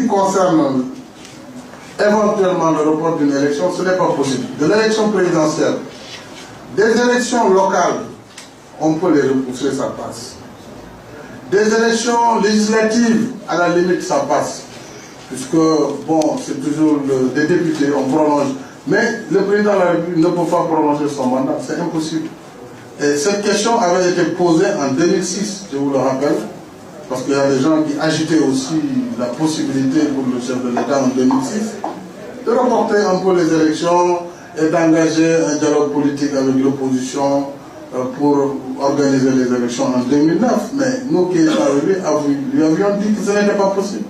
qui concerne éventuellement le report d'une élection, ce n'est pas possible. De l'élection présidentielle, des élections locales, on peut les repousser, ça passe. Des élections législatives, à la limite, ça passe. Puisque, bon, c'est toujours des députés, on prolonge. Mais le président de la République ne peut pas prolonger son mandat, c'est impossible. Et cette question avait été posée en 2006, je vous le rappelle, parce qu'il y a des gens qui agitaient aussi la possibilité pour le chef de l'État en 2006 de reporter un peu les élections et d'engager un dialogue politique avec l'opposition pour organiser les élections en 2009. Mais nous qui étions arrivés, lui avions dit que ce n'était pas possible.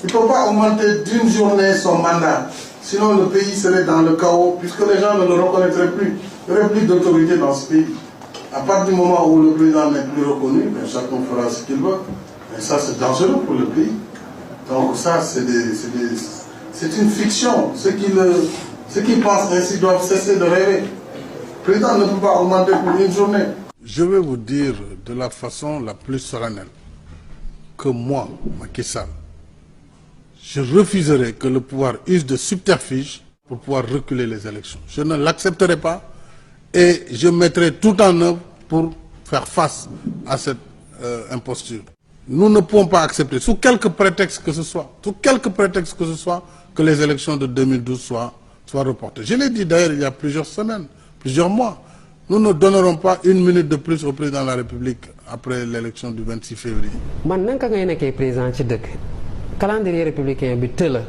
Il ne peut pas augmenter d'une journée son mandat, sinon le pays serait dans le chaos, puisque les gens ne le reconnaîtraient plus. Il n'y aurait plus d'autorité dans ce pays. À partir du moment où le président n'est plus reconnu, ben, chacun fera ce qu'il veut. Et ça, c'est dangereux pour le pays. Donc ça, c'est une fiction. Ceux qui pensent ainsi doivent cesser de rêver. Le président ne peut pas augmenter pour une journée. Je vais vous dire de la façon la plus solennelle que moi, Macky Sall, je refuserai que le pouvoir use de subterfuge pour pouvoir reculer les élections. Je ne l'accepterai pas et je mettrai tout en œuvre pour faire face à cette imposture. Nous ne pouvons pas accepter, sous quelque prétexte que ce soit, que les élections de 2012 soient reportées. Je l'ai dit d'ailleurs il y a plusieurs semaines, plusieurs mois. Nous ne donnerons pas une minute de plus au président de la République après l'élection du 26 février. Man, nan ka ngay nekkee président ci dëkk calendrier républicain bi tëla